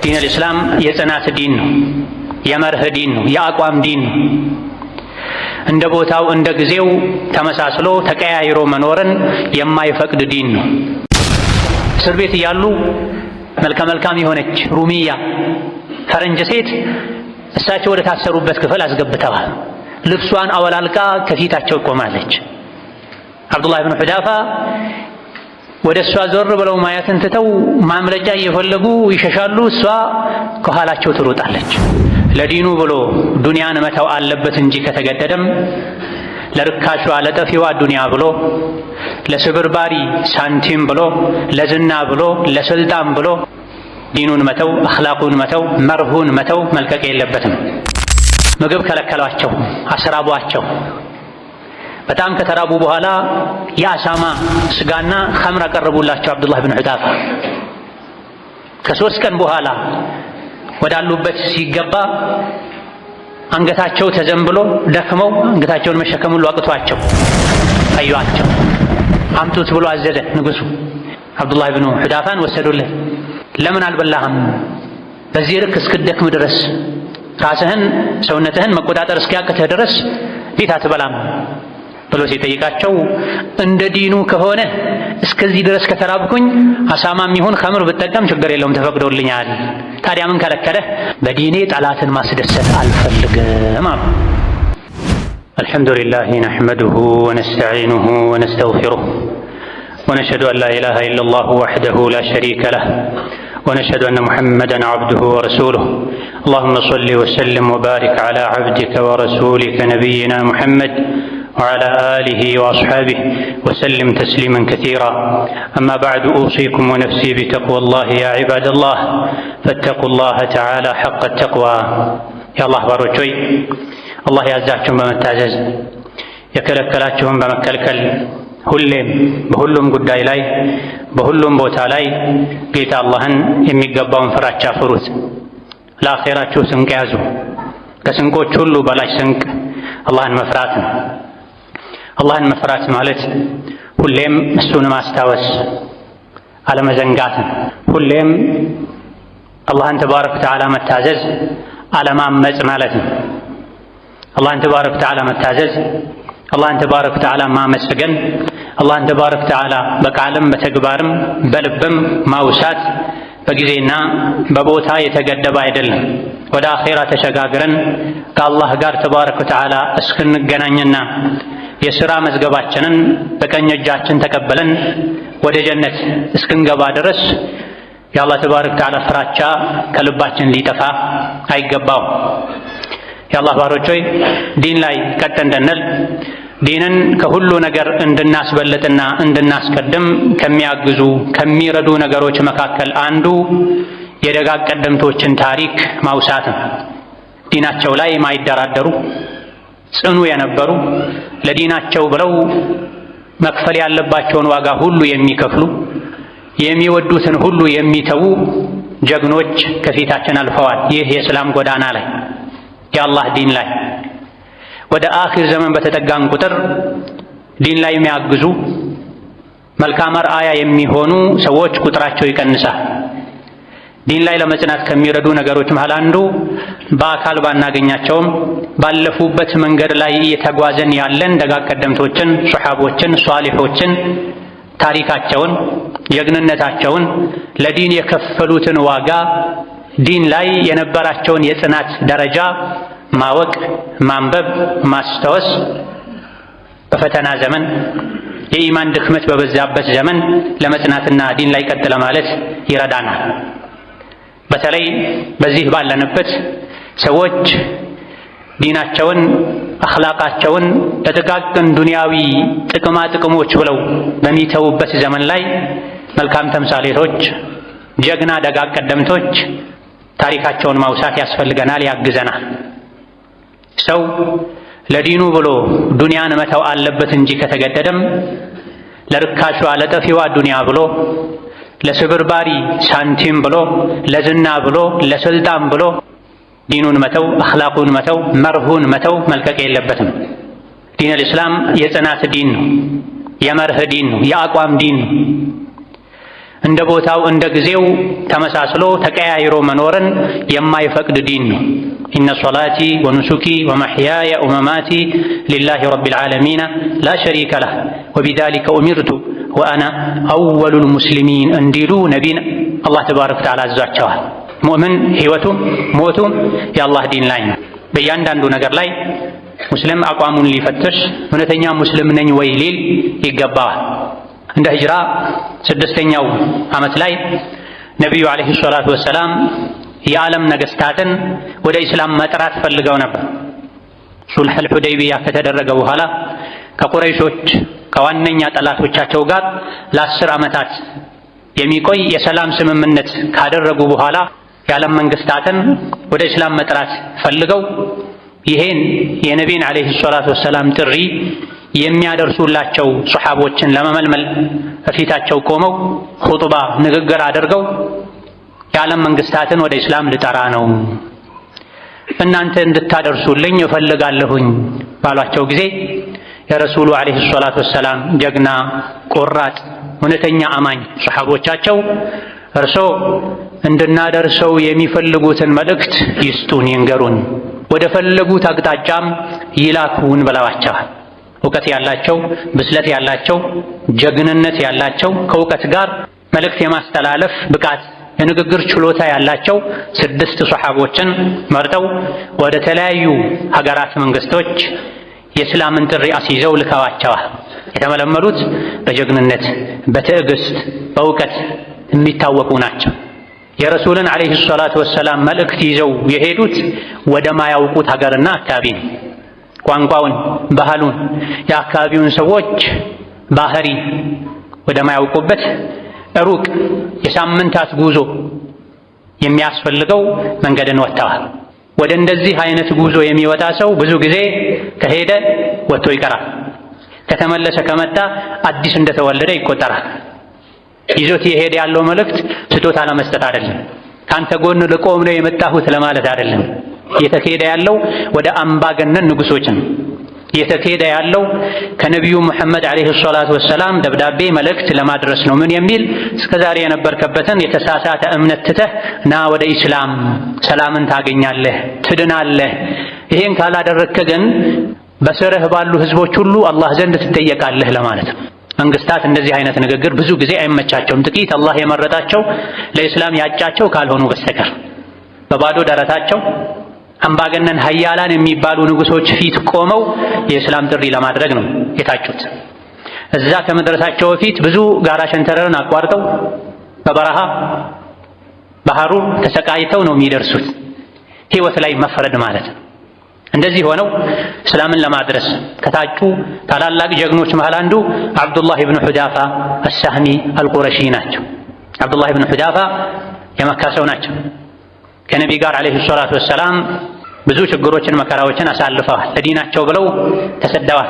ዲን አልእስላም የጽናት ዲን ነው፣ የመርህ ዲን ነው፣ የአቋም ዲን ነው። እንደ ቦታው እንደ ጊዜው ተመሳስሎ ተቀያይሮ መኖርን የማይፈቅድ ዲን ነው። እስር ቤት እያሉ መልከ መልካም የሆነች ሩሚያ ፈረንጅ ሴት እሳቸው ወደ ታሰሩበት ክፍል አስገብተዋል። ልብሷን አወላልቃ ከፊታቸው ቆማለች። አብዱላህ ብን ሑዳፋ ወደ እሷ ዞር ብለው ማየትን ትተው ማምለጫ እየፈለጉ ይሸሻሉ። እሷ ከኋላቸው ትሮጣለች። ለዲኑ ብሎ ዱንያን መተው አለበት እንጂ ከተገደደም ለርካሿ ለጠፊዋ ዱንያ ብሎ ለስብርባሪ ሳንቲም ብሎ ለዝና ብሎ ለስልጣን ብሎ ዲኑን መተው፣ አኽላቁን መተው፣ መርሁን መተው መልቀቅ የለበትም። ምግብ ከለከሏቸው፣ አስራቧቸው። በጣም ከተራቡ በኋላ የአሳማ ስጋና ኸምር አቀረቡላቸው አብዱላህ ብን ሑዳፋ። ከ3 ቀን በኋላ ወዳሉበት ሲገባ አንገታቸው ተዘንብሎ ደክመው አንገታቸውን መሸከም ሁሉ አቅቷቸው አዩአቸው። አምጡት ብሎ አዘዘ ንጉሡ። አብዱላህ ብን ሑዳፋን ወሰዱለት። ለምን አልበላህም? በዚህ ልክ እስክደክም ድረስ ራስህን ሰውነትህን መቆጣጠር እስኪያቅትህ ድረስ እንዴት አትበላም ብሎ ሲጠይቃቸው እንደ ዲኑ ከሆነ እስከዚህ ድረስ ከተራብኩኝ አሳማም ይሁን ኸምር ብጠቀም ችግር የለውም ተፈቅዶልኛል። ታዲያ ምን ከለከለህ? በዲኔ ጠላትን ማስደሰት አልፈልግም አሉ። አልሐምዱሊላህ ነሕመዱሁ ወነስተዒኑሁ ወነስተግፊሩህ ወነሽሀዱ አን ላ ኢላሃ ኢለላሁ ወሕደሁ ላ ሸሪከ ለህ ونشهد أن محمدًا عبده ورسوله اللهم صل وسلم وبارك على عبدك ورسولك نبينا محمد وعلى آله وأصحابه وسلم تسليما كثيرا أما بعد أوصيكم ونفسي بتقوى الله يا عباد الله فاتقوا الله تعالى حق التقوى يا الله باروچوي الله ያዛችሁን በመታዘዝ የከለከላችሁን በመከልከል ሁሌም በሁሉም ጉዳይ ላይ በሁሉም ቦታ ላይ ጌታ አላህን የሚገባውን ፍራቻ ፍሩት። ለአኼራችሁ ስንቅ ያዙ። ከስንቆች ሁሉ በላጭ ስንቅ አላህን መፍራት ነው። አላህን መፍራት ማለት ሁሌም እሱን ማስታወስ አለመዘንጋት ነው። ሁሌም አላህን ተባረከ ወተዓላ መታዘዝ አለማመጽ ማለት ነው። አላህን ተባረከ ወተዓላ መታዘዝ፣ አላህን ተባረከ ወተዓላ ማመስገን፣ አላህን ተባረከ ወተዓላ በቃልም በተግባርም በልብም ማውሳት በጊዜና በቦታ የተገደበ አይደለም። ወደ አኼራ ተሸጋግረን ከአላህ ጋር ተባረከ ወተዓላ እስክንገናኝና የሥራ መዝገባችንን በቀኝ እጃችን ተቀበለን ወደ ጀነት እስክንገባ ድረስ የአላህ ተባረከ ወተዓላ ፍራቻ ከልባችን ሊጠፋ አይገባው። የአላህ ባሮች ሆይ ዲን ላይ ቀጥ እንድንል ዲንን ከሁሉ ነገር እንድናስበልጥና እንድናስቀድም ከሚያግዙ ከሚረዱ ነገሮች መካከል አንዱ የደጋግ ቀደምቶችን ታሪክ ማውሳት ነው። ዲናቸው ላይ ማይደራደሩ ጽኑ የነበሩ ለዲናቸው ብለው መክፈል ያለባቸውን ዋጋ ሁሉ የሚከፍሉ የሚወዱትን ሁሉ የሚተዉ ጀግኖች ከፊታችን አልፈዋል። ይህ የእስላም ጎዳና ላይ የአላህ ዲን ላይ ወደ አኺር ዘመን በተጠጋን ቁጥር ዲን ላይ የሚያግዙ መልካም አርአያ የሚሆኑ ሰዎች ቁጥራቸው ይቀንሳል። ዲን ላይ ለመጽናት ከሚረዱ ነገሮች መሃል አንዱ በአካል ባናገኛቸውም ባለፉበት መንገድ ላይ እየተጓዘን ያለን ደጋግ ቀደምቶችን፣ ሱሐቦችን፣ ሷሊሖችን ታሪካቸውን፣ ጀግንነታቸውን፣ ለዲን የከፈሉትን ዋጋ፣ ዲን ላይ የነበራቸውን የጽናት ደረጃ ማወቅ፣ ማንበብ፣ ማስታወስ በፈተና ዘመን የኢማን ድክመት በበዛበት ዘመን ለመጽናትና ዲን ላይ ቀጥ ለማለት ይረዳናል። በተለይ በዚህ ባለንበት ሰዎች ዲናቸውን አኽላቃቸውን ለጥቃቅን ዱንያዊ ጥቅማ ጥቅሞች ብለው በሚተውበት ዘመን ላይ መልካም ተምሳሌቶች፣ ጀግና ደጋግ ቀደምቶች ታሪካቸውን ማውሳት ያስፈልገናል፣ ያግዘናል። ሰው ለዲኑ ብሎ ዱንያን መተው አለበት እንጂ ከተገደደም ለርካሿ ለጠፊዋ ዱንያ ብሎ ለስብርባሪ ሳንቲም ብሎ ለዝና ብሎ ለስልጣን ብሎ ዲኑን መተው፣ አኽላቁን መተው፣ መርሁን መተው መልቀቅ የለበትም። ዲን አልእስላም የጽናት ዲን ነው፣ የመርህ ዲን ነው፣ የአቋም ዲን ነው። እንደ ቦታው እንደ ጊዜው ተመሳስሎ ተቀያይሮ መኖርን የማይፈቅድ ዲን ነው። ኢነ ሶላቲ ወኑሱኪ ወመሕያየ ወመማቲ ሊላሂ ረቢል ዓለሚን ላ ሸሪከ ለህ ወቢዛሊከ ኡሚርቱ ወአና አወሉል ሙስሊሚን እንዲሉ ነቢን አላህ ተባረከ ወተዓላ አዟቸዋል። ሙእምን ሕይወቱም ሞቱም የአላህ ዲን ላይ ነው። በእያንዳንዱ ነገር ላይ ሙስሊም አቋሙን ሊፈትሽ እውነተኛ ሙስሊም ነኝ ወይ ሊል ይገባዋል። እንደ ሂጅራ 6ኛው ዓመት ላይ ነቢዩ ዓለይሂ ሰላቱ ወሰላም የዓለም ነገሥታትን ወደ ኢስላም መጥራት ፈልገው ነበር። ሱልሑል ሁደይቢያ ከተደረገ በኋላ ከቁረይሾች ከዋነኛ ጠላቶቻቸው ጋር ለ10 ዓመታት የሚቆይ የሰላም ስምምነት ካደረጉ በኋላ የዓለም መንግሥታትን ወደ ኢስላም መጥራት ፈልገው ይሄን የነቢይን ዓለይሂ ሰላቱ ወሰላም ጥሪ የሚያደርሱላቸው ሱሐቦችን ለመመልመል በፊታቸው ቆመው ኹጥባ ንግግር አድርገው የዓለም መንግሥታትን ወደ ኢስላም ልጠራ ነው፣ እናንተ እንድታደርሱልኝ እፈልጋለሁኝ ባሏቸው ጊዜ የረሱሉ ዓለይሂ ሰላቱ ወሰላም ጀግና ቆራጥ እውነተኛ አማኝ ሱሐቦቻቸው እርሶ እንድናደርሰው የሚፈልጉትን መልእክት ይስጡን፣ ይንገሩን፣ ወደ ፈለጉት አቅጣጫም ይላኩን ብለዋቸዋል። እውቀት ያላቸው ብስለት ያላቸው ጀግንነት ያላቸው ከእውቀት ጋር መልእክት የማስተላለፍ ብቃት የንግግር ችሎታ ያላቸው 6 ሱሐቦችን መርጠው ወደ ተለያዩ ሀገራት መንግስቶች የእስላምን ጥሪ አስይዘው ልከዋቸዋል። የተመለመሉት በጀግንነት በትዕግስት በእውቀት የሚታወቁ ናቸው። የረሱልን ዓለይሂ ሰላቱ ወሰላም መልእክት ይዘው የሄዱት ወደ ማያውቁት ሀገርና አካባቢ ነው። ቋንቋውን፣ ባህሉን፣ የአካባቢውን ሰዎች ባህሪ ወደ ማያውቁበት ሩቅ የሳምንታት ጉዞ የሚያስፈልገው መንገድን ወጥተዋል። ወደ እንደዚህ አይነት ጉዞ የሚወጣ ሰው ብዙ ጊዜ ከሄደ ወጥቶ ይቀራል። ከተመለሰ ከመጣ አዲስ እንደተወለደ ይቆጠራል። ይዞት የሄደ ያለው መልእክት ስጦታ ለመስጠት አይደለም፣ ካንተ ጎን ልቆም ነው የመጣሁት ለማለት አይደለም። እየተካሄደ ያለው ወደ አምባገነን ንጉሶች ነው። እየተካሄደ ያለው ከነቢዩ ሙሐመድ ዓለይሂ ሰላቱ ወሰላም ደብዳቤ መልእክት ለማድረስ ነው። ምን የሚል እስከዛሬ የነበርከበትን የተሳሳተ እምነት ትተህ ና ወደ ኢስላም፣ ሰላምን ታገኛለህ፣ ትድናለህ። ይሄን ካላደረግክ ግን በስርህ ባሉ ህዝቦች ሁሉ አላህ ዘንድ ትጠየቃለህ ለማለት ነው። መንግስታት እንደዚህ አይነት ንግግር ብዙ ጊዜ አይመቻቸውም። ጥቂት አላህ የመረጣቸው ለኢስላም ያጫቸው ካልሆኑ በስተቀር በባዶ ደረታቸው አምባገነን ሀያላን የሚባሉ ንጉሶች ፊት ቆመው የእስላም ጥሪ ለማድረግ ነው የታጩት። እዛ ከመድረሳቸው በፊት ብዙ ጋራ ሸንተረርን አቋርጠው በበረሃ በሐሩር ተሰቃይተው ነው የሚደርሱት። ህይወት ላይ መፍረድ ማለት ነው። እንደዚህ ሆነው እስላምን ለማድረስ ከታጩ ታላላቅ ጀግኖች መሃል አንዱ አብዱላህ ብን ሁዳፋ አሳህሚ አልቁረሺ ናቸው። አብዱላህ ብን ሁዳፋ የመካ ሰው ናቸው። ከነቢ ጋር ዓለይሂ ሰላቱ ወሰላም ብዙ ችግሮችን መከራዎችን አሳልፈዋል። ለዲናቸው ብለው ተሰደዋል።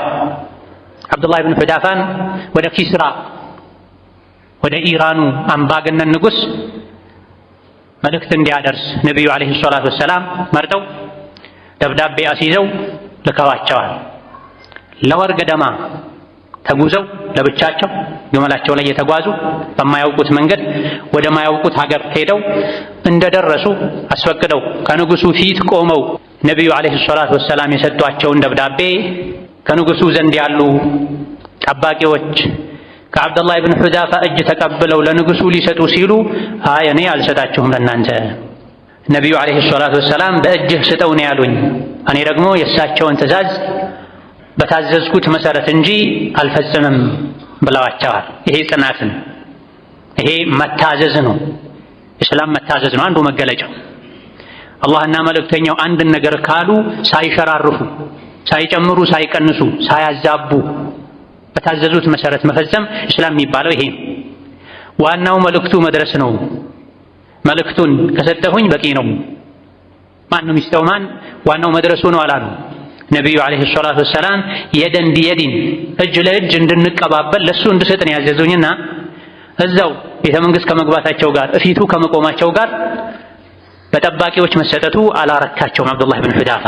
አብዱላህ ብን ሁዳፋን ወደ ኪስራ ወደ ኢራኑ አምባገነን ንጉሥ መልእክት እንዲያደርስ ነቢዩ ዓለይሂ ሰላቱ ወሰላም መርጠው ደብዳቤ አስይዘው ልከዋቸዋል። ለወር ገደማ ተጉዘው ለብቻቸው ግመላቸው ላይ የተጓዙ በማያውቁት መንገድ ወደ ማያውቁት ሀገር ሄደው እንደደረሱ አስፈቅደው ከንጉሱ ፊት ቆመው ነቢዩ ዓለይሂ ሰላቱ ወሰላም የሰጧቸውን ደብዳቤ ከንጉሱ ዘንድ ያሉ ጠባቂዎች ከአብዱላህ ብን ሁዳፋ እጅ ተቀብለው ለንጉሱ ሊሰጡ ሲሉ አይ እኔ አልሰጣችሁም ለእናንተ ነቢዩ ዓለይሂ ሰላቱ ወሰላም በእጅህ ስጠው ነው ያሉኝ፣ እኔ ደግሞ የእሳቸውን ትእዛዝ በታዘዝኩት መሰረት እንጂ አልፈጽምም ብለዋቸዋል። ይሄ ጽናትን፣ ይሄ መታዘዝ ነው። እስላም መታዘዝ ነው አንዱ መገለጫው። አላህና መልእክተኛው አንድን ነገር ካሉ ሳይሸራርፉ፣ ሳይጨምሩ፣ ሳይቀንሱ፣ ሳያዛቡ በታዘዙት መሰረት መፈጸም እስላም የሚባለው ይሄ ነው። ዋናው መልእክቱ መድረስ ነው። መልእክቱን ከሰጠሁኝ በቂ ነው። ማን ነው የሚስተው? ማን ዋናው መድረሱ ነው አላሉ ነቢዩ ዓለይሂ ሰላቱ ወሰላም። የደን ቢየዲን እጅ ለእጅ እንድንቀባበል ለሱ እንድሰጥን ያዘዙኝና እዛው ቤተ መንግሥት ከመግባታቸው ጋር እፊቱ ከመቆማቸው ጋር በጠባቂዎች መሰጠቱ አላረካቸውም። አብዱላህ ብን ሁዳፋ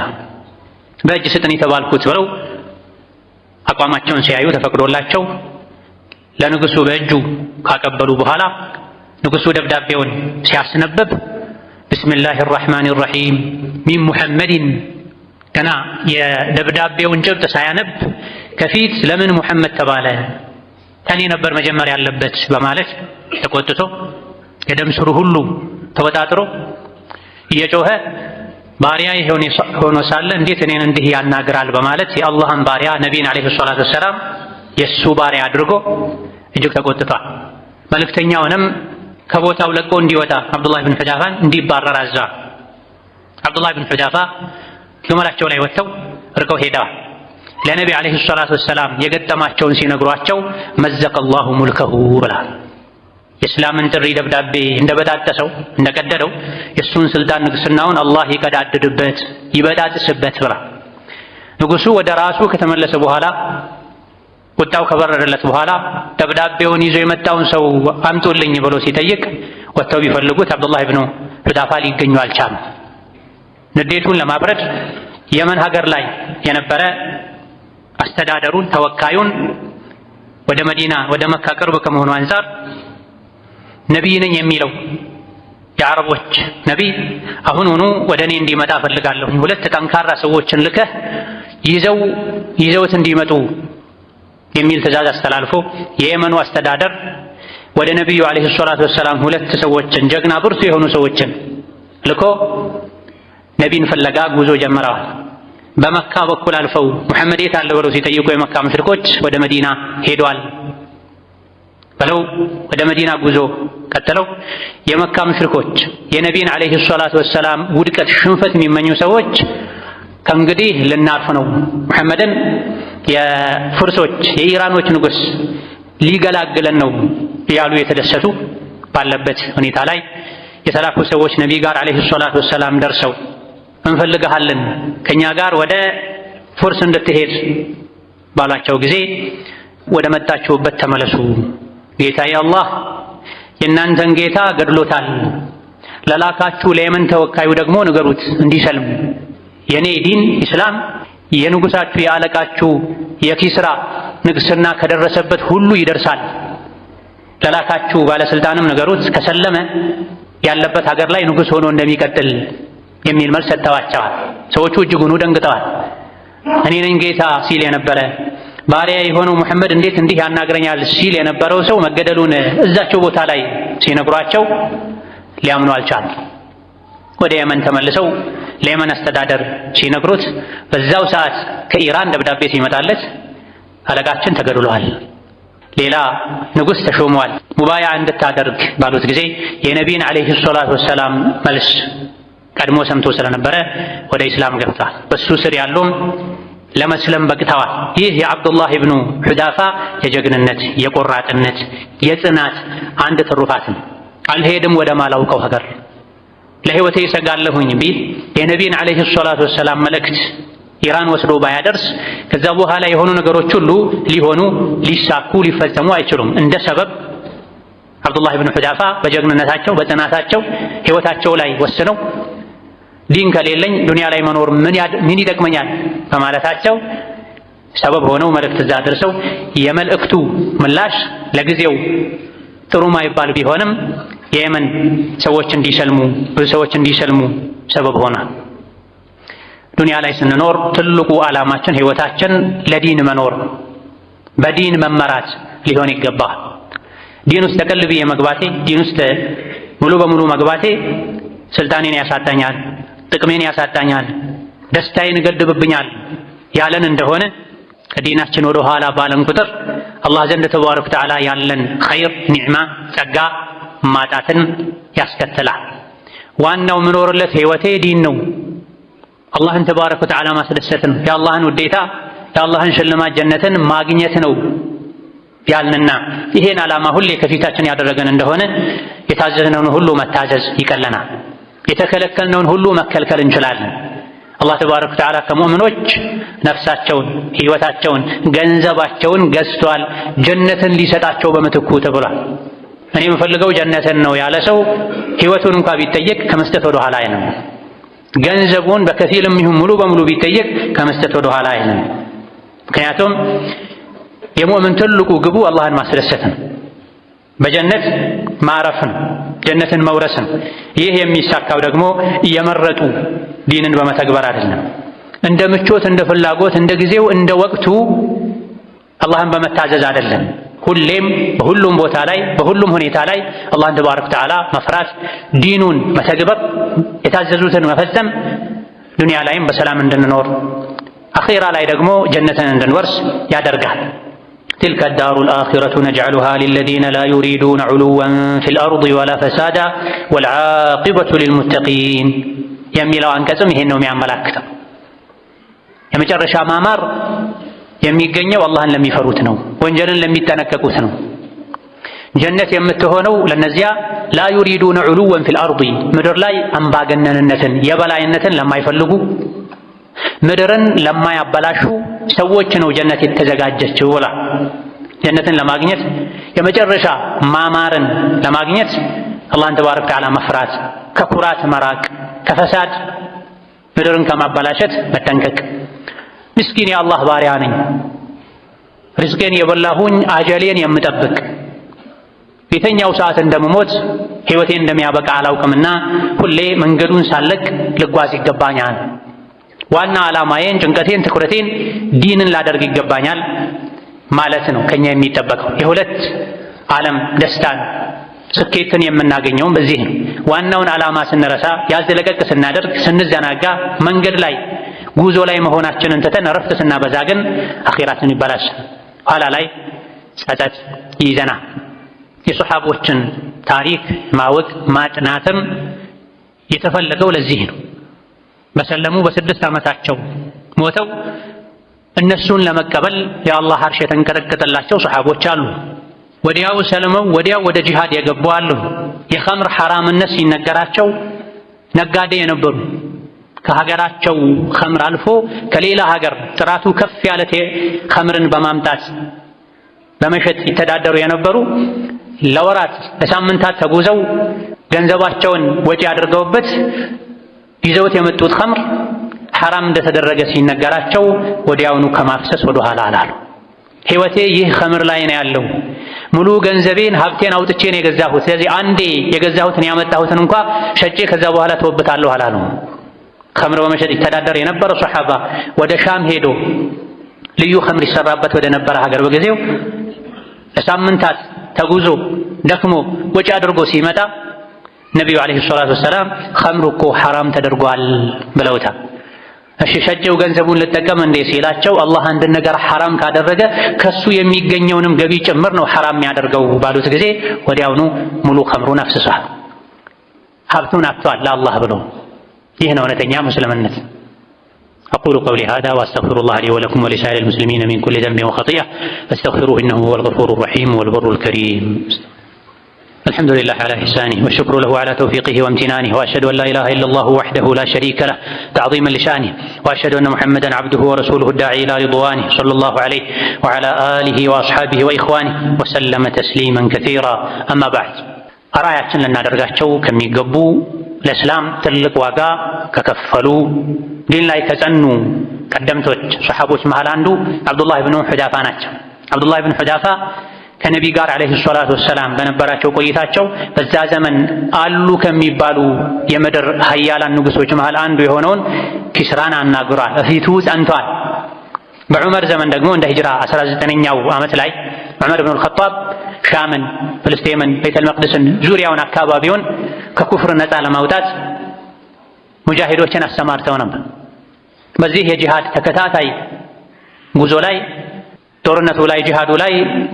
በእጅ ስጥን የተባልኩት ብለው አቋማቸውን ሲያዩ ተፈቅዶላቸው ለንጉሱ በእጁ ካቀበሉ በኋላ ንጉሡ ደብዳቤውን ሲያስነበብ ቢስሚላሂ ራሕማኒ ራሒም ሚን ሙሐመድን ገና የደብዳቤውን ጭብጥ ሳያነብ ከፊት ለምን ሙሐመድ ተባለ? ከኔ ነበር መጀመሪያ ያለበት በማለት ተቆጥቶ የደም ስሩ ሁሉ ተወጣጥሮ እየጮኸ ባሪያ ሆኖ ሳለ እንዴት እኔን እንዲህ ያናግራል በማለት የአላህን ባሪያ ነቢይን ዓለይሂ ሰላቱ ወሰላም የእሱ ባሪያ አድርጎ እጅግ ተቆጥቷል። መልእክተኛውንም ከቦታው ለቆ እንዲወጣ አብዱላህ ብን ሑዛፋን እንዲባረር አዛ። አብዱላህ ብን ሑዛፋ ግመላቸው ላይ ወጥተው ርቀው ሄደዋል። ለነቢ ዓለይሂ ሰላቱ ወሰላም የገጠማቸውን ሲነግሯቸው መዘቀላሁ ሙልከሁ ብላ የእስላምን ጥሪ ደብዳቤ እንደበጣጠሰው እንደቀደደው የእሱን ስልጣን ንግስናውን አላህ ይቀዳድድበት ይበጣጥስበት ብላ ንጉሡ ወደ ራሱ ከተመለሰ በኋላ ቁጣው ከበረደለት በኋላ ደብዳቤውን ይዞ የመጣውን ሰው አምጡልኝ ብሎ ሲጠይቅ ወጥተው ቢፈልጉት አብዱላህ ብኑ ሑዛፋ ሊገኙ አልቻሉም። ንዴቱን ለማብረድ የመን ሀገር ላይ የነበረ አስተዳደሩን ተወካዩን ወደ መዲና ወደ መካ ቅርብ ከመሆኑ አንፃር ነቢይ ነኝ የሚለው የአረቦች ነቢይ አሁኑኑ ወደ እኔ እንዲመጣ እፈልጋለሁ፣ ሁለት ጠንካራ ሰዎችን ልከህ ይዘውት እንዲመጡ የሚል ትእዛዝ አስተላልፎ የየመኑ አስተዳደር ወደ ነቢዩ ዓለይሂ ሰላቱ ወሰላም ሁለት ሰዎችን ጀግና ብርቱ የሆኑ ሰዎችን ልኮ ነቢይን ፍለጋ ጉዞ ጀምረዋል። በመካ በኩል አልፈው ሙሐመድ የት አለ ብለው ሲጠይቁ የመካ ሙሽሪኮች ወደ መዲና ሄደዋል ብለው ወደ መዲና ጉዞ ቀጥለው የመካ ሙሽሪኮች የነቢይን ዓለይሂ ሰላቱ ወሰላም ውድቀት ሽንፈት የሚመኙ ሰዎች ከእንግዲህ ልናርፍ ነው፣ ሙሐመድን የፍርሶች የኢራኖች ንጉሥ ሊገላግለን ነው እያሉ የተደሰቱ ባለበት ሁኔታ ላይ የተላኩ ሰዎች ነቢይ ጋር ዓለይሂ ሰላቱ ወሰላም ደርሰው እንፈልግሃለን ከኛ ጋር ወደ ፉርስ እንድትሄድ ባላቸው ጊዜ ወደ መጣችሁበት ተመለሱ፣ ጌታዬ አላህ የእናንተን ጌታ ገድሎታል፣ ለላካችሁ ለየመን ተወካዩ ደግሞ ንገሩት እንዲሰልም፣ የኔ ዲን ኢስላም የንጉሳችሁ የአለቃችሁ የኪስራ ንግስና ከደረሰበት ሁሉ ይደርሳል፣ ለላካችሁ ባለስልጣንም ንገሩት ከሰለመ ያለበት ሀገር ላይ ንጉሥ ሆኖ እንደሚቀጥል የሚል መልስ ሰጥተዋቸዋል። ሰዎቹ እጅጉን ደንግጠዋል። እኔ ነኝ ጌታ ሲል የነበረ ባሪያ የሆነው ሙሐመድ እንዴት እንዲህ ያናግረኛል ሲል የነበረው ሰው መገደሉን እዛቸው ቦታ ላይ ሲነግሯቸው ሊያምኑ አልቻሉም። ወደ የመን ተመልሰው ለየመን አስተዳደር ሲነግሩት በዛው ሰዓት ከኢራን ደብዳቤ ሲመጣለት አለቃችን ተገድሏል፣ ሌላ ንጉሥ ተሾሟል፣ ሙባያ እንድታደርግ ባሉት ጊዜ የነቢይን ዓለይሂ ሰላቱ ወሰላም መልስ ቀድሞ ሰምቶ ስለነበረ ወደ ኢስላም ገብቷል። በሱ ስር ያሉም ለመስለም በቅተዋል። ይህ የአብዱላህ ብኑ ሑዛፋ የጀግንነት የቆራጥነት የጽናት አንድ ትሩፋት ነው። አልሄድም ወደ ማላውቀው ሀገር ለህይወቴ ይሰጋለሁኝ ቢል የነቢይን ዓለይሂ ሰላቱ ወሰላም መልእክት ኢራን ወስዶ ባያደርስ ከዛ በኋላ የሆኑ ነገሮች ሁሉ ሊሆኑ ሊሳኩ ሊፈጸሙ አይችሉም። እንደ ሰበብ አብዱላህ ብኑ ሑዛፋ በጀግንነታቸው በጽናታቸው ህይወታቸው ላይ ወስነው ዲን ከሌለኝ ዱንያ ላይ መኖር ምን ይጠቅመኛል በማለታቸው ሰበብ ሆነው መልእክት እዛ ደርሰው የመልእክቱ ምላሽ ለጊዜው ጥሩ ማይባል ቢሆንም የየመን ሰዎች እንዲሰልሙ ብዙ ሰዎች እንዲሰልሙ ሰበብ ሆነ። ዱንያ ላይ ስንኖር ትልቁ ዓላማችን ህይወታችን ለዲን መኖር በዲን መመራት ሊሆን ይገባል። ዲን ውስጥ ተቀልብዬ መግባቴ ዲን ውስጥ ሙሉ በሙሉ መግባቴ ስልጣኔን ያሳጣኛል፣ ጥቅሜን ያሳጣኛል፣ ደስታዬን ይገድብብኛል ያለን እንደሆነ ከዲናችን ወደ ኋላ ባለን ቁጥር አላህ ዘንድ ተባረከ ወተዓላ ያለን ኸይር ኒዕማ ጸጋ ማጣትን ያስከትላል። ዋናው ምኖርለት ህይወቴ ዲን ነው፣ አላህን ተባረከ ወተዓላ ማስደሰት ነው፣ የአላህን ውዴታ የአላህን ሽልማት ጀነትን ማግኘት ነው ያልንና ይሄን ዓላማ ሁሌ ከፊታችን ያደረገን እንደሆነ የታዘዝነውን ሁሉ መታዘዝ ይቀለናል፣ የተከለከልነውን ሁሉ መከልከል እንችላለን። አላህ ተባረከ ወተዓላ ከሙእሚኖች ነፍሳቸውን፣ ህይወታቸውን፣ ገንዘባቸውን ገዝቷል ጀነትን ሊሰጣቸው በምትኩ ተብሏል። እኔ የምፈልገው ጀነትን ነው ያለ ሰው ህይወቱን እንኳን ቢጠየቅ ከመስጠት ወደ ኋላ አይልም። ገንዘቡን በከፊልም ይሁን ሙሉ በሙሉ ቢጠየቅ ከመስጠት ወደ ኋላ አይልም። ምክንያቱም የሙእምን ትልቁ ግቡ አላህን ማስደሰት ነው። በጀነት ማረፍን ጀነትን መውረስን። ይህ የሚሳካው ደግሞ እየመረጡ ዲንን በመተግበር አይደለም። እንደ ምቾት፣ እንደ ፍላጎት፣ እንደ ጊዜው፣ እንደ ወቅቱ አላህን በመታዘዝ አይደለም። ሁሌም በሁሉም ቦታ ላይ በሁሉም ሁኔታ ላይ አላህን ተባረከ ወተዓላ መፍራት፣ ዲኑን መተግበር፣ የታዘዙትን መፈጸም ዱንያ ላይም በሰላም እንድንኖር አኺራ ላይ ደግሞ ጀነትን እንድንወርስ ያደርጋል። تلك الدار الآخرة نجعلها للذين لا يريدون علوا في الأرض ولا فسادا والعاقبة للمتقين የሚለው አንቀጽም ይሄን ነው የሚያመላክተው። የመጨረሻ ማማር የሚገኘው አላህን ለሚፈሩት ነው፣ ወንጀልን ለሚጠነቀቁት ነው። ጀነት የምትሆነው ለነዚያ ላ ዩሪዱነ ዑሉወን ፊል አርዲ ምድር ላይ አምባገነንነትን የበላይነትን ለማይፈልጉ ምድርን ለማያበላሹ ሰዎች ነው ጀነት የተዘጋጀችው ብላ። ጀነትን ለማግኘት የመጨረሻ ማማርን ለማግኘት አላህን ተባረከ ወተዓላ መፍራት፣ ከኩራት መራቅ፣ ከፈሳድ ምድርን ከማበላሸት መጠንቀቅ። ምስኪን የአላህ ባሪያ ነኝ፣ ርዝቄን የበላሁኝ አጀሌን የምጠብቅ የተኛው ሰዓት እንደምሞት ሕይወቴ እንደሚያበቃ አላውቅምና ሁሌ መንገዱን ሳለቅ ልጓዝ ይገባኛል። ዋና ዓላማዬን፣ ጭንቀቴን፣ ትኩረቴን ዲንን ላደርግ ይገባኛል ማለት ነው ከኛ የሚጠበቀው። የሁለት ዓለም ደስታን ስኬትን የምናገኘውም በዚህ ነው። ዋናውን ዓላማ ስንረሳ፣ ያዝለቀቅ ስናደርግ፣ ስንዘናጋ፣ መንገድ ላይ ጉዞ ላይ መሆናችንን ትተን እረፍት ስናበዛ ግን አኺራችን ይበላሻል። ኋላ ላይ ጸጸት ይይዘናል። የሶሐቦችን ታሪክ ማወቅ ማጥናትም የተፈለገው ለዚህ ነው። በሰለሙ በ6 ዓመታቸው ሞተው እነሱን ለመቀበል የአላህ አርሽ የተንቀጠቀጠላቸው ሶሐቦች አሉ። ወዲያው ሰልመው ወዲያው ወደ ጂሃድ የገቡ አሉ። የኸምር ሐራምነት ሲነገራቸው ነጋዴ የነበሩ ከሀገራቸው ኸምር አልፎ ከሌላ ሀገር ጥራቱ ከፍ ያለ ኸምርን በማምጣት በመሸጥ ይተዳደሩ የነበሩ ለወራት ለሳምንታት ተጉዘው ገንዘባቸውን ወጪ አድርገውበት ይዘውት የመጡት ኸምር ሐራም እንደተደረገ ሲነገራቸው ወዲያውኑ ከማፍሰስ ወደ ኋላ አላሉ። ሕይወቴ ይህ ኸምር ላይ ነው ያለው፣ ሙሉ ገንዘቤን ሀብቴን አውጥቼ ነው የገዛሁት፣ ስለዚህ አንዴ የገዛሁትን ያመጣሁትን እንኳ ሸጬ ከዛ በኋላ ተወብታለሁ አላሉ። ኸምር በመሸጥ ይተዳደር የነበረ ሶሐባ ወደ ሻም ሄዶ ልዩ ኸምር ይሰራበት ወደ ነበረ ሀገር በጊዜው ለሳምንታት ተጉዞ ደክሞ ወጪ አድርጎ ሲመጣ ነቢዩ ዓለይሂ ሰላቱ ወሰላም ኸምሩ እኮ ሐራም ተደርጓል ብለውታል። እሺ ሸጬው ገንዘቡን ልጠቀም እንዴ ሲላቸው አላህ አንድ ነገር ሐራም ካደረገ ከሱ የሚገኘውንም ገቢ ጭምር ነው ሐራም የሚያደርገው ባሉት ጊዜ ወዲያውኑ ሙሉ ኸምሩን አፍስሷል። ሀብቱን አጥቷል ለአላህ ብሎ። ይህ ነው እውነተኛ ሙስልምነት። أقول قولي هذا وأستغفر الله لي ولكم ولسائر المسلمين من كل ذنب وخطيئة فاستغفروه إنه هو الغفور الرحيم والبر الكريم. الحمد لله على إحسانه والشكر له على توفيقه وامتنانه وأشهد أن لا إله إلا الله وحده لا شريك له تعظيما لشانه وأشهد أن محمدا عبده ورسوله الداعي إلى رضوانه صلى الله عليه وعلى آله وأصحابه وإخوانه وسلم تسليما كثيرا. أما بعد أراياتنا لنا درجاتشو كم يقبو الإسلام تلق واقع ككفلو دين لا يكزنو قدمتوች صحابوች መሃል አንዱ አብዱላህ ኢብኑ ሁዳፋ ናቸው። አብዱላህ ኢብኑ ሁዳፋ ከነቢ ጋር አለይሂ ሰላቱ ወሰላም በነበራቸው ቆይታቸው በዛ ዘመን አሉ ከሚባሉ የምድር ሀያላን ንጉሶች መሃል አንዱ የሆነውን ኪስራን አናግሯል። እፊቱ ጸንቷል። በዑመር ዘመን ደግሞ እንደ ሂጅራ 19ኛው ዓመት ላይ ዑመር ኢብኑ አልኸጣብ ሻምን፣ ፍልስጤምን፣ ቤተል መቅደስን ዙሪያውን አካባቢውን ከኩፍር ነፃ ለማውጣት ሙጃሂዶችን አሰማርተው ነበር። በዚህ የጂሃድ ተከታታይ ጉዞ ላይ ጦርነቱ ላይ ጂሃዱ ላይ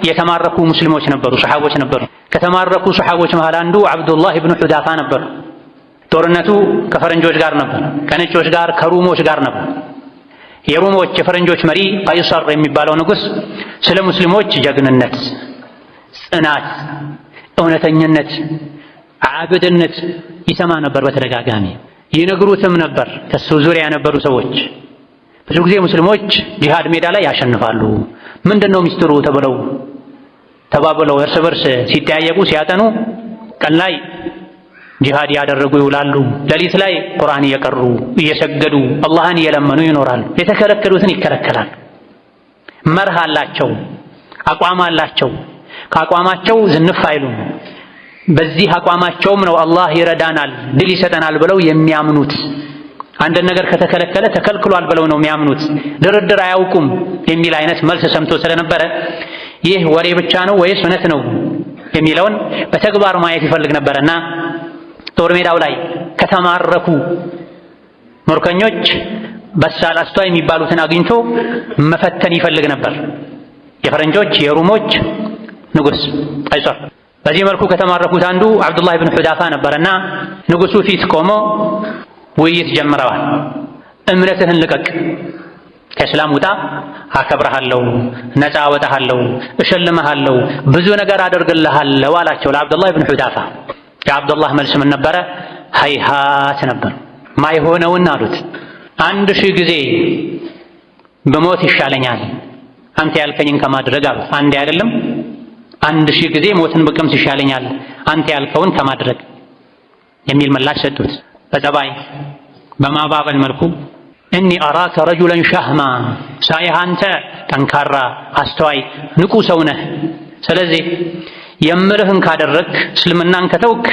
የተማረኩ ሙስሊሞች ነበሩ፣ ሰሐቦች ነበሩ። ከተማረኩ ሰሐቦች መሃል አንዱ አብዱላህ ኢብኑ ሁዳፋ ነበር። ጦርነቱ ከፈረንጆች ጋር ነበር፣ ከነጮች ጋር ከሩሞች ጋር ነበር። የሩሞች የፈረንጆች መሪ ቀይሰር የሚባለው ንጉስ ስለ ሙስሊሞች ጀግንነት፣ ጽናት፣ እውነተኝነት፣ ዓብድነት ይሰማ ነበር በተደጋጋሚ ይነግሩትም ነበር። ከሱ ዙሪያ የነበሩ ሰዎች ብዙ ጊዜ ሙስሊሞች ጂሃድ ሜዳ ላይ ያሸንፋሉ፣ ምንድነው ሚስጥሩ ተባብለው እርስ በርስ ሲጠያየቁ ሲያጠኑ ቀን ላይ ጂሃድ ያደረጉ ይውላሉ፣ ሌሊት ላይ ቁርአን እየቀሩ እየሰገዱ አላህን እየለመኑ ይኖራሉ። የተከለከሉትን ይከለከላሉ። መርህ አላቸው፣ አቋም አላቸው። ከአቋማቸው ዝንፍ አይሉም። በዚህ አቋማቸውም ነው አላህ ይረዳናል ድል ይሰጠናል ብለው የሚያምኑት። አንድ ነገር ከተከለከለ ተከልክሏል ብለው ነው የሚያምኑት። ድርድር አያውቁም የሚል አይነት መልስ ሰምቶ ስለነበረ ይህ ወሬ ብቻ ነው ወይስ እውነት ነው የሚለውን በተግባር ማየት ይፈልግ ነበርና ጦር ሜዳው ላይ ከተማረኩ ምርኮኞች በሳል አስተዋይ የሚባሉትን አግኝቶ መፈተን ይፈልግ ነበር። የፈረንጆች የሩሞች ንጉስ ቀይሰር። በዚህ መልኩ ከተማረኩት አንዱ አብዱላህ ብን ሁዳፋ ነበርና ንጉሱ ፊት ቆሞ ውይይት ጀምረዋል። እምነትህን ልቀቅ፣ ከእስላም ውጣ፣ አከብረሃለሁ፣ ነፃ አወጣሃለሁ፣ እሸልመሃለሁ፣ ብዙ ነገር አደርግልሃለሁ አላቸው ለአብዱላህ ብን ሁዳፋ። የአብዱላህ መልስ ምን ነበረ? ሃይሃት ነበር። ማይሆነውን አሉት። 1000 ጊዜ በሞት ይሻለኛል አንተ ያልከኝን ከማድረግ አሉት። አንዴ አይደለም 1000 ጊዜ ሞትን ብቀምስ ይሻለኛል አንተ ያልከውን ከማድረግ የሚል ምላሽ ሰጡት። በጠባይ በማባበል መልኩ እኒ አራከ ረጁለን ሻህማ፣ ሳይህ አንተ ጠንካራ አስተዋይ ንቁ ሰው ነህ። ስለዚህ የምልህን ካደረግክ እስልምናን ከተውክ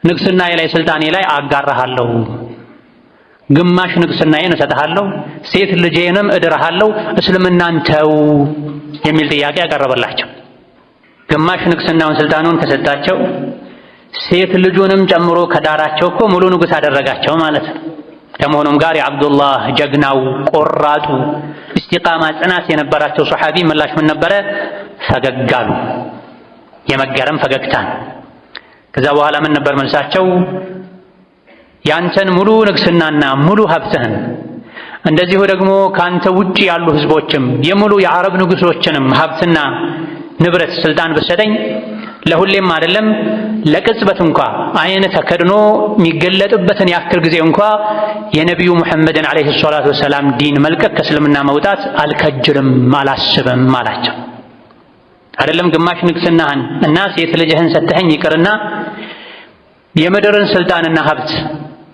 ንግስናዬ ላይ ስልጣኔ ላይ አጋራሃለሁ፣ ግማሽ ንግስናዬን እሰጥሃለሁ፣ ሴት ልጄንም እድርሃለሁ፣ እስልምናን ተው የሚል ጥያቄ ያቀረበላቸው። ግማሽ ንግስናውን ስልጣኑን ከሰጣቸው ሴት ልጁንም ጨምሮ ከዳራቸው እኮ ሙሉ ንጉስ አደረጋቸው ማለት ነው። ከመሆኑም ጋር የአብዱላህ ጀግናው ቆራጡ እስቲቃማ ጽናት የነበራቸው ሶሐቢ ምላሽ ምን ነበረ? ፈገግ አሉ። የመገረም ፈገግታን። ከዛ በኋላ ምን ነበር መልሳቸው? ያንተን ሙሉ ንግስናና ሙሉ ሀብትህን እንደዚሁ ደግሞ ካንተ ውጪ ያሉ ህዝቦችም የሙሉ የአረብ ንጉሶችንም ሀብትና ንብረት ስልጣን ብሰጠኝ ለሁሌም አይደለም ለቅጽበት እንኳ አይነ ተከድኖ የሚገለጥበትን ያክል ጊዜ እንኳ የነቢዩ ሙሐመድን ዓለይሂ ሰላቱ ወሰላም ዲን መልቀቅ ከእስልምና መውጣት አልከጅልም አላስብም አላቸው። አይደለም ግማሽ ንግስናህን እና ሴት ልጅህን ሰጥተኸኝ ይቅርና የምድርን ስልጣንና ሀብት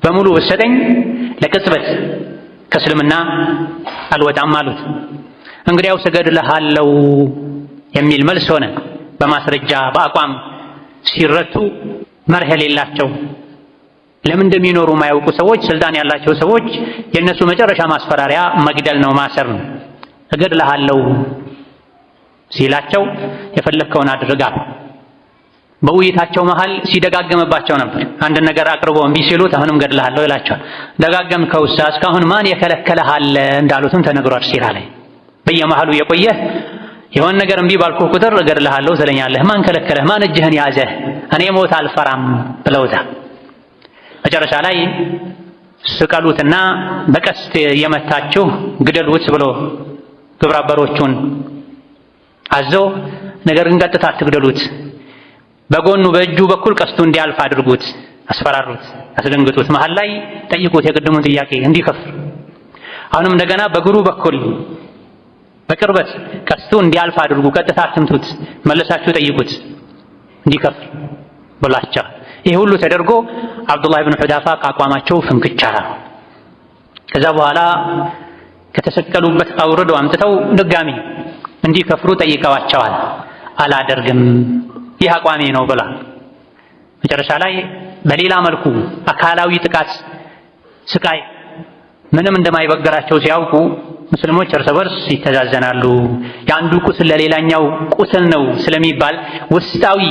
በሙሉ ብሰጠኝ ለቅጽበት ከእስልምና አልወጣም አሉት። እንግዲያው እገድልሃለሁ የሚል መልስ ሆነ። በማስረጃ በአቋም ሲረቱ መርህ የሌላቸው ለምን እንደሚኖሩ የማያውቁ ሰዎች፣ ስልጣን ያላቸው ሰዎች የእነሱ መጨረሻ ማስፈራሪያ መግደል ነው፣ ማሰር ነው። እገድልሃለሁ ሲላቸው የፈለግከውን አድርጋ። በውይይታቸው መሃል ሲደጋገምባቸው ነበር። አንድ ነገር አቅርቦ እምቢ ሲሉት አሁንም እገድልሃለሁ ይላቸዋል። ደጋገምከውሳ እስካሁን ማን የከለከለህ አለ እንዳሉትም ተነግሯል። ሲራ ላይ በየመሃሉ የቆየህ የሆነ ነገር እምቢ ባልኩ ቁጥር እገድልሃለሁ ትለኛለህ፣ ማን ከለከለህ? ማን እጅህን ያዘህ? እኔ ሞት አልፈራም ብለውታል። መጨረሻ ላይ ስቀሉትና በቀስት የመታችሁ ግደሉት ብሎ ግብረ አበሮቹን አዞ፣ ነገር ግን ቀጥታ አትግደሉት፣ በጎኑ በእጁ በኩል ቀስቱ እንዲያልፍ አድርጉት፣ አስፈራሩት፣ አስደንግጡት። መሃል ላይ ጠይቁት የቅድሙን ጥያቄ እንዲከፍር። አሁንም እንደገና በእግሩ በኩል በቅርበት ቀስቱ እንዲያልፍ አድርጉ፣ ቀጥታ አትምቱት፣ መለሳችሁ ጠይቁት እንዲከፍር ብላቸው። ይህ ሁሉ ተደርጎ አብዱላህ ብን ሁዳፋ ከአቋማቸው ፍንክች አሉ። ከዛ በኋላ ከተሰቀሉበት አውርደው አምጥተው ድጋሚ እንዲከፍሩ ጠይቀዋቸዋል። አላደርግም ይህ አቋሜ ነው ብላ መጨረሻ ላይ በሌላ መልኩ አካላዊ ጥቃት፣ ስቃይ ምንም እንደማይበገራቸው ሲያውቁ ሙስሊሞች እርስ በርስ ይተዛዘናሉ። የአንዱ ቁስል ለሌላኛው ቁስል ነው ስለሚባል ውስጣዊ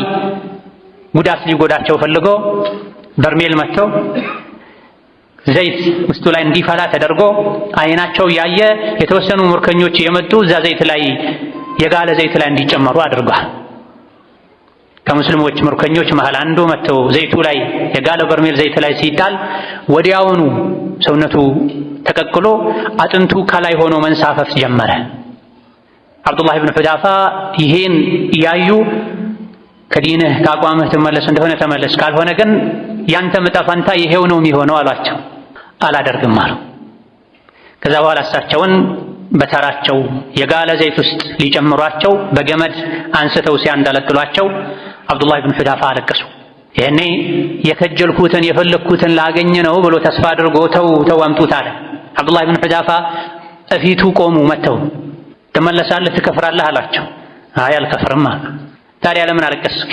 ጉዳት ሊጎዳቸው ፈልጎ በርሜል መጥተው ዘይት ውስጡ ላይ እንዲፈላ ተደርጎ አይናቸው ያየ የተወሰኑ ምርኮኞች የመጡ እዛ ዘይት ላይ የጋለ ዘይት ላይ እንዲጨመሩ አድርጓል። ከሙስሊሞች ምርኮኞች መሃል አንዱ መጥተው ዘይቱ ላይ የጋለ በርሜል ዘይት ላይ ሲጣል ወዲያውኑ ሰውነቱ ተቀቅሎ አጥንቱ ከላይ ሆኖ መንሳፈፍ ጀመረ። አብዱላህ ብን ሁዳፋ ይሄን ያዩ ከዲንህ ከአቋምህ ትመለስ እንደሆነ ተመለስ፣ ካልሆነ ግን ያንተ ዕጣ ፈንታ ይሄው ነው የሚሆነው አሏቸው። አላደርግም አሉ። ከዛ በኋላ እሳቸውን በተራቸው የጋለ ዘይት ውስጥ ሊጨምሯቸው በገመድ አንስተው ሲያንጠለጥሏቸው አብዱላህ ብን ሁዳፋ አለቀሱ። ይሄኔ የከጀልኩትን የፈለግኩትን ላገኝ ነው ብሎ ተስፋ አድርጎ ተው አምጡት አለ። አብዱላህ ብን ሁዳፋ እፊቱ ቆሙ። መተው ትመለሳለህ ትከፍራለህ አላቸው። አይ አልከፍርም። ታዲያ ለምን አለቀስክ?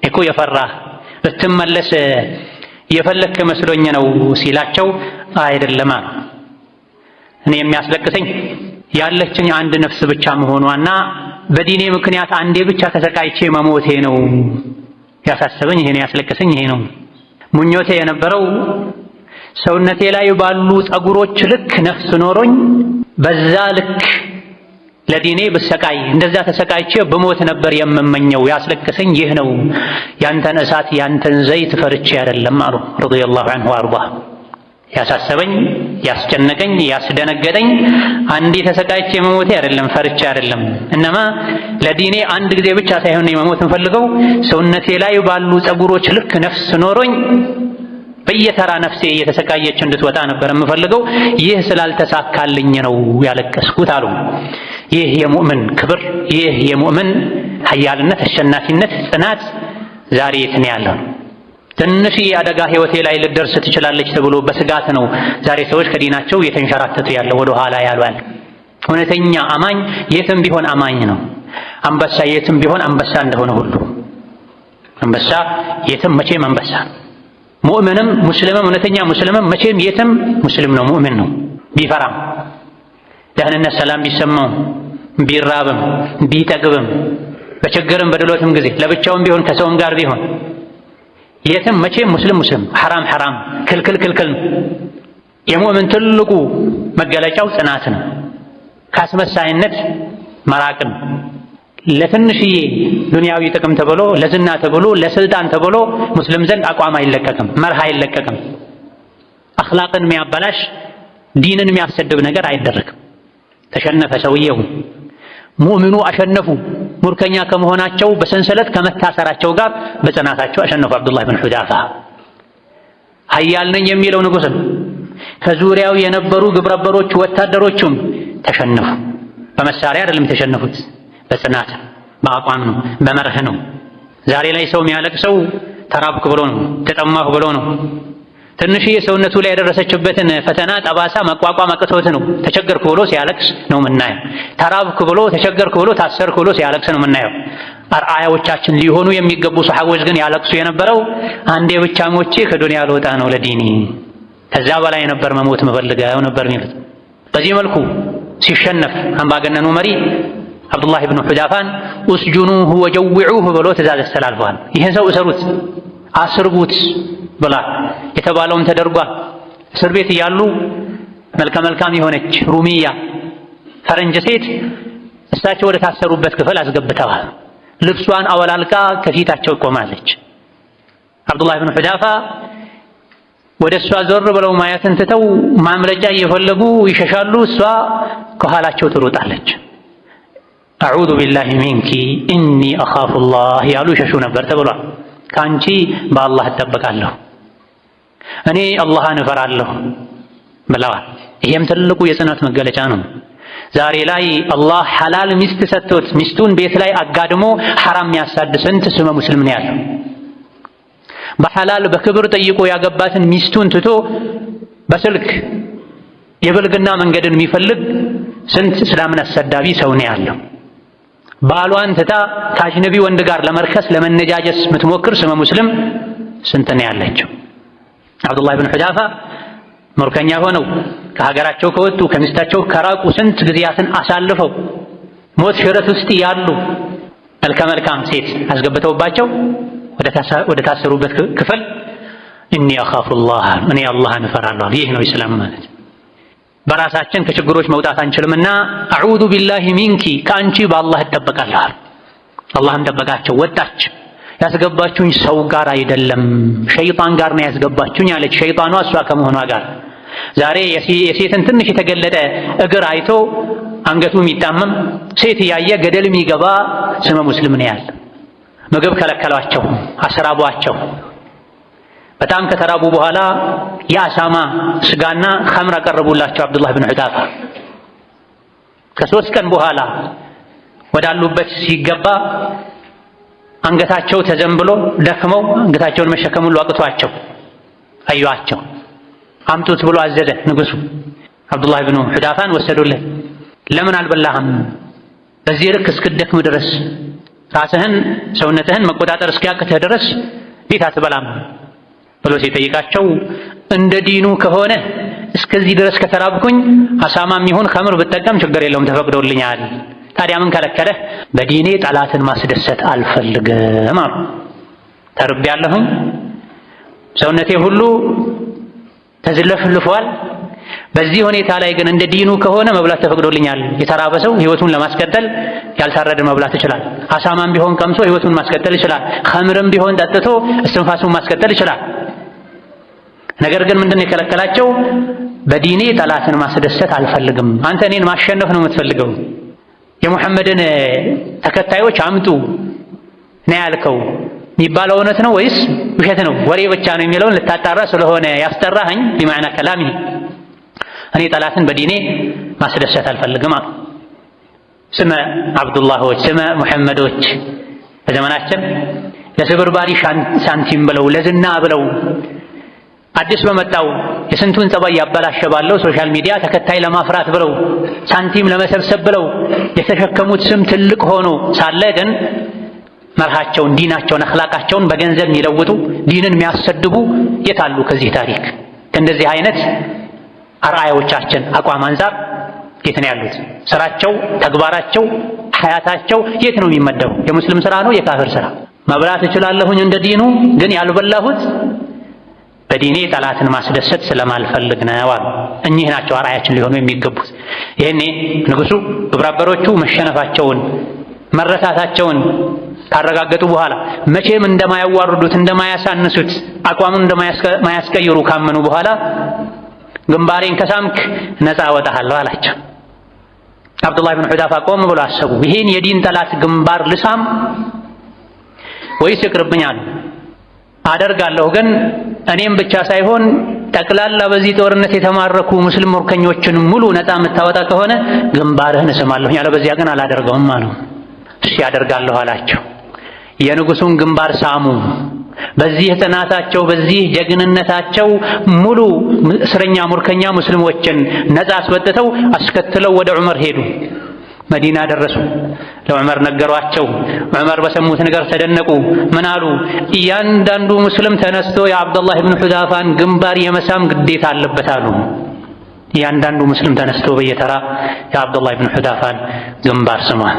እኮ የፈራህ ልትመለስ የፈለክ መስሎኝ ነው ሲላቸው አይደለም አሉ። እኔ የሚያስለቅሰኝ ያለችኝ አንድ ነፍስ ብቻ መሆኗና በዲኔ ምክንያት አንዴ ብቻ ተሰቃይቼ መሞቴ ነው ያሳሰበኝ። ይሄን ያስለቅሰኝ ይሄ ነው። ምኞቴ የነበረው ሰውነቴ ላይ ባሉ ፀጉሮች ልክ ነፍስ ኖሮኝ በዛ ልክ ለዲኔ በሰቃይ እንደዛ ተሰቃይቼ በሞት ነበር የምመኘው። ያስለቅሰኝ ይህ ነው። ያንተን እሳት ያንተን ዘይት ፈርቼ አይደለም አሉ ረዲየላሁ ዐንሁ ወአርዳ። ያሳሰበኝ ያስጨነቀኝ ያስደነገጠኝ አንዴ ተሰቃይቼ መሞቴ አይደለም፣ ፈርቼ አይደለም። እነማ ለዲኔ አንድ ጊዜ ብቻ ሳይሆን መሞት እንፈልገው ሰውነቴ ላይ ባሉ ፀጉሮች ልክ ነፍስ ኖሮኝ በየተራ ነፍሴ እየተሰቃየች እንድትወጣ ነበር የምፈልገው። ይህ ስላልተሳካልኝ ነው ያለቀስኩት አሉ። ይህ የሙእምን ክብር፣ ይህ የሙእምን ኃያልነት፣ አሸናፊነት፣ ጽናት ዛሬ የት ነው ያለው? ትንሽ አደጋ ህይወቴ ላይ ልደርስ ትችላለች ተብሎ በስጋት ነው ዛሬ ሰዎች ከዲናቸው እየተንሸራተቱ ያለው ወደ ኋላ ያሏል። እውነተኛ አማኝ የትም ቢሆን አማኝ ነው። አንበሳ የትም ቢሆን አንበሳ እንደሆነ ሁሉ አንበሳ የትም መቼም አንበሳ ነው። ሙእምንም ሙስሊምም እውነተኛ ሙስሊምም መቼም የትም ሙስሊም ነው፣ ሙእምን ነው። ቢፈራም ደህንነት ሰላም ቢሰማው ቢራብም ቢጠግብም በችግርም በድሎትም ጊዜ ለብቻውም ቢሆን ከሰውም ጋር ቢሆን የትም መቼም ሙስሊም ሐራም ሐራም ክልክል ክልክል ነው። የሙእምን ትልቁ መገለጫው ጽናት ነው። ካስመሳይነት መራቅን ለትንሽዬ ዱንያዊ ጥቅም ተብሎ ለዝና ተብሎ ለስልጣን ተብሎ ሙስሊም ዘንድ አቋም አይለቀቅም፣ መርህ አይለቀቅም። አኽላቅን የሚያበላሽ ዲንን የሚያሰድብ ነገር አይደረግም። ተሸነፈ ሰውየው። ሙእሚኑ አሸነፉ። ሙርከኛ ከመሆናቸው በሰንሰለት ከመታሰራቸው ጋር በጽናታቸው አሸነፉ። አብዱላህ ብን ሑዳፋ ኃያል ነኝ የሚለው ንጉሥም ከዙሪያው የነበሩ ግብረበሮች ወታደሮቹም ተሸነፉ። በመሳሪያ አይደለም የተሸነፉት፣ በጽናት በአቋም ነው፣ በመርህ ነው። ዛሬ ላይ ሰው የሚያለቅሰው ተራብክ ብሎ ነው፣ ተጠማሁ ብሎ ነው። ትንሽዬ ሰውነቱ ላይ የደረሰችበትን ፈተና ጠባሳ መቋቋም አቅቶት ነው ተቸገርኩ ብሎ ሲያለቅስ ነው የምናየው። ተራብክ ብሎ ተቸገርኩ ብሎ ታሰርኩ ብሎ ሲያለቅስ ነው የምናየው። አርአያዎቻችን ሊሆኑ የሚገቡ ሰሐቦች ግን ያለቅሱ የነበረው አንዴ ብቻ ሞቼ ከዱንያ ልወጣ ነው ለዲኒ፣ ከዛ በላይ ነበር መሞት መፈልገው ነበር የሚሉት። በዚህ መልኩ ሲሸነፍ አምባገነኑ መሪ አብዱላህ ብን ሑዳፋን ኡስጁኑሁ ወጀውዑሁ ብሎ ትእዛዝ አስተላልፈዋል። ይህን ሰው እሰሩት፣ አስርቡት ብላ የተባለውም ተደርጓል። እስር ቤት እያሉ መልከ መልካም የሆነች ሩሚያ ፈረንጅ ሴት እሳቸው ወደ ታሰሩበት ክፍል አስገብተዋል። ልብሷን አወላልቃ ከፊታቸው ቆማለች። አብዱላህ ብን ሑዳፋ ወደ እሷ ዞር ብለው ማየትን ትተው ማምለጫ እየፈለጉ ይሸሻሉ። እሷ ከኋላቸው ትሮጣለች። አዑዙ ቢላሂ ሚንኪ ኢኒ አኻፉላህ ያሉ ይሸሹ ነበር ተብሏል። ከአንቺ በአላህ እጠበቃለሁ፣ እኔ አላህን እፈራለሁ ብለዋል። ይሄም ትልቁ የጽናት መገለጫ ነው። ዛሬ ላይ አላህ ሐላል ሚስት ሰጥቶት ሚስቱን ቤት ላይ አጋድሞ ሐራም የሚያሳድ ስንት ስመ ሙስሊም ነው ያለው። በሐላል በክብር ጠይቆ ያገባትን ሚስቱን ትቶ በስልክ የብልግና መንገድን የሚፈልግ ስንት እስላምን አሰዳቢ ሰው ነው ያለው። ባሏን ትታ ከአጅነቢ ወንድ ጋር ለመርከስ ለመነጃጀስ የምትሞክር ስመ ሙስሊም ስንት ነው ያለችው። አብዱላህ ብን ሑዳፋ ምርኮኛ ሆነው ከሀገራቸው ከወጡ ከሚስታቸው ከራቁ ስንት ጊዜያትን አሳልፈው ሞት ሽረት ውስጥ ያሉ መልከ መልካም ሴት አስገብተውባቸው ወደ ታሰሩበት ክፍል እኒ አኻፉላህ እኔ አላህን እፈራለሁ። ይህ ነው ኢስላም ማለት። በራሳችን ከችግሮች መውጣት አንችልምና አዑዙ ቢላሂ ሚንኪ ከአንቺ በአላህ እጠበቃለሁ። አላህም ጠበቃቸው። ወጣች። ያስገባችሁኝ ሰው ጋር አይደለም ሸይጣን ጋር ነው ያስገባችሁኝ አለች። ሸይጣኗ እሷ ከመሆኗ ጋር ዛሬ የሴትን ትንሽ የተገለጠ እግር አይቶ አንገቱ የሚጣመም ሴት እያየ ገደል የሚገባ ስመ ሙስሊም ነው ያለ። ምግብ ከለከሏቸው፣ አስራቧቸው። በጣም ከተራቡ በኋላ የአሳማ ስጋና ኸምር አቀረቡላቸው አብዱላህ ብን ሑዳፋ። ከ3 ቀን በኋላ ወዳሉበት ሲገባ አንገታቸው ተዘንብሎ ደክመው አንገታቸውን መሸከም ሁሉ አቅቷቸው አዩአቸው። አምጡት ብሎ አዘዘ ንጉሡ። አብዱላህ ብን ሑዳፋን ወሰዱለት። ለምን አልበላህም? በዚህ ልክ እስክደክም ድረስ ራስህን ሰውነትህን መቆጣጠር እስኪያቅትህ ድረስ ቤት አትበላም ብሎ ሲጠይቃቸው እንደ ዲኑ ከሆነ እስከዚህ ድረስ ከተራብኩኝ አሳማም ይሁን ኸምር ብጠቀም ችግር የለውም ተፈቅዶልኛል። ታዲያ ምን ከለከለህ? በዲኔ ጠላትን ማስደሰት አልፈልግም አሉ። ተርቤያለሁኝ፣ ሰውነቴ ሁሉ ተዝለፍልፏል። በዚህ ሁኔታ ላይ ግን እንደ ዲኑ ከሆነ መብላት ተፈቅዶልኛል። የተራበ ሰው ህይወቱን ለማስቀጠል ያልታረደ መብላት ይችላል። አሳማም ቢሆን ቀምሶ ህይወቱን ማስቀጠል ይችላል። ኸምርም ቢሆን ጠጥቶ እስትንፋሱን ማስቀጠል ይችላል። ነገር ግን ምንድነው የከለከላቸው? በዲኔ ጠላትን ማስደሰት አልፈልግም። አንተ እኔን ማሸነፍ ነው የምትፈልገው፣ የሙሐመድን ተከታዮች አምጡ ነው ያልከው የሚባለው እውነት ነው ወይስ ውሸት ነው? ወሬ ብቻ ነው የሚለውን ልታጣራ ስለሆነ ያስጠራኸኝ ቢማዕና ከላሚ እኔ ጠላትን በዲኔ ማስደሰት አልፈልግም አሉ። ስመ አብዱላሆች፣ ስመ ሙሐመዶች በዘመናችን ለስብርባሪ ሳንቲም ብለው ለዝና ብለው አዲስ በመጣው የስንቱን ጸባይ ያበላሸ ባለው ሶሻል ሚዲያ ተከታይ ለማፍራት ብለው ሳንቲም ለመሰብሰብ ብለው የተሸከሙት ስም ትልቅ ሆኖ ሳለ ግን መርሃቸውን፣ ዲናቸውን፣ አኽላቃቸውን በገንዘብ የሚለውጡ ዲንን የሚያሰድቡ የታሉ? ከዚህ ታሪክ ከእንደዚህ አይነት አርአያዎቻችን አቋም አንፃር የት ነው ያሉት? ስራቸው፣ ተግባራቸው፣ ሐያታቸው የት ነው የሚመደበው? የሙስሊም ስራ ነው የካፍር ስራ? መብላት እችላለሁኝ እንደ ዲኑ ግን ያልበላሁት በዲኔ ጠላትን ማስደሰት ስለማልፈልግ ነው አሉ። እኚህ ናቸው አርአያችን ሊሆኑ የሚገቡት። ይሄኔ ንጉሱ ግብረአበሮቹ መሸነፋቸውን መረታታቸውን ካረጋገጡ በኋላ መቼም እንደማያዋርዱት እንደማያሳንሱት አቋሙን እንደማያስቀይሩ ካመኑ በኋላ ግንባሬን ከሳምክ ነፃ አወጣሃለሁ አላቸው። አብዱላህ ብን ሑዳፋ ቆም ብሎ አሰቡ። ይሄን የዲን ጠላት ግንባር ልሳም ወይስ ይቅርብኛል? አደርጋለሁ ግን እኔም ብቻ ሳይሆን ጠቅላላ በዚህ ጦርነት የተማረኩ ሙስሊም ምርኮኞችን ሙሉ ነፃ የምታወጣ ከሆነ ግንባርህን እስማለሁ፣ ያለበዚያ ግን አላደርገውም አሉ። እሺ አደርጋለሁ አላቸው። የንጉሱን ግንባር ሳሙ። በዚህ ጽናታቸው፣ በዚህ ጀግንነታቸው ሙሉ እስረኛ ምርኮኛ ሙስሊሞችን ነፃ አስወጥተው አስከትለው ወደ ዑመር ሄዱ። መዲና ደረሱ። ለዑመር ነገሯቸው። ዑመር በሰሙት ነገር ተደነቁ። ምን አሉ? እያንዳንዱ ሙስሊም ተነስቶ የአብዱላህ ብን ሑዳፋን ግንባር የመሳም ግዴታ አለበት አሉ። እያንዳንዱ ሙስሊም ተነስቶ በየተራ የአብዱላህ ብን ሑዳፋን ግንባር ስሟል።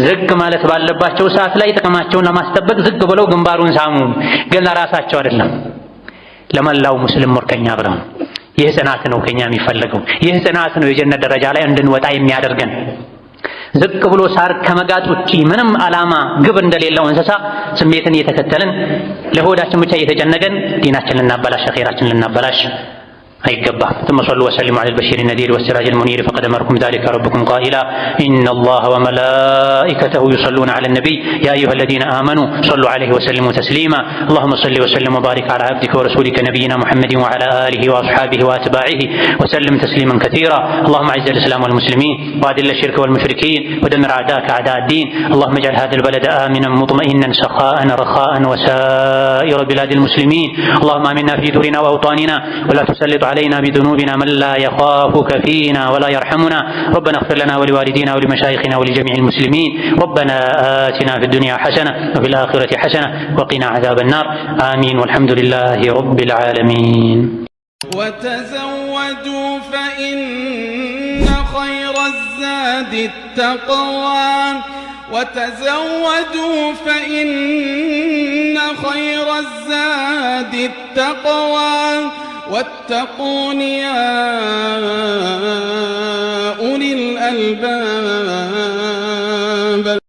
ዝቅ ማለት ባለባቸው ሰዓት ላይ ጥቅማቸውን ለማስጠበቅ ዝቅ ብለው ግንባሩን ሳሙ። ግን ለራሳቸው አይደለም፣ ለመላው ሙስሊም ምርኮኛ ብለው። ይህ ጽናት ነው ከኛ የሚፈለገው። ይህ ጽናት ነው የጀነት ደረጃ ላይ እንድንወጣ የሚያደርገን። ዝቅ ብሎ ሳር ከመጋጥ ውጪ ምንም ዓላማ ግብ እንደሌለው እንስሳ ስሜትን እየተከተልን ለሆዳችን ብቻ እየተጨነቀን ዲናችንን ልናበላሽ፣ አኺራችንን ልናበላሽ አይገባም። ثم صلوا وسلموا على البشير النذير والسراج المنير فقد أمركم ذلك ربكم قائلا إن الله وملائكته يصلون على النبي يا أيها الذين آمنوا صلوا عليه وسلموا تسليما اللهم صل وسلم وبارك على عبدك ورسولك نبينا محمد وعلى آله وأصحابه وأتباعه وسلم تسليما كثيرا اللهم أعز الإسلام والمسلمين وأذل الشرك والمشركين ودمر أعداءك أعداء الدين اللهم اجعل هذا البلد آمنا مطمئنا سخاء رخاء وسائر بلاد المسلمين اللهم آمنا في دورنا وأوطاننا ولا تسلط علينا بذنوبنا من لا يخافك فينا ولا يرحمنا ربنا اغفر لنا ولوالدينا ولمشايخنا ولجميع المسلمين ربنا آتنا في الدنيا حسنة وفي الآخرة حسنة وقنا عذاب النار آمين والحمد لله رب العالمين. وتزودوا فإن خير الزاد التقوى وتزودوا فإن خير الزاد التقوى واتقون يا أولي الألباب.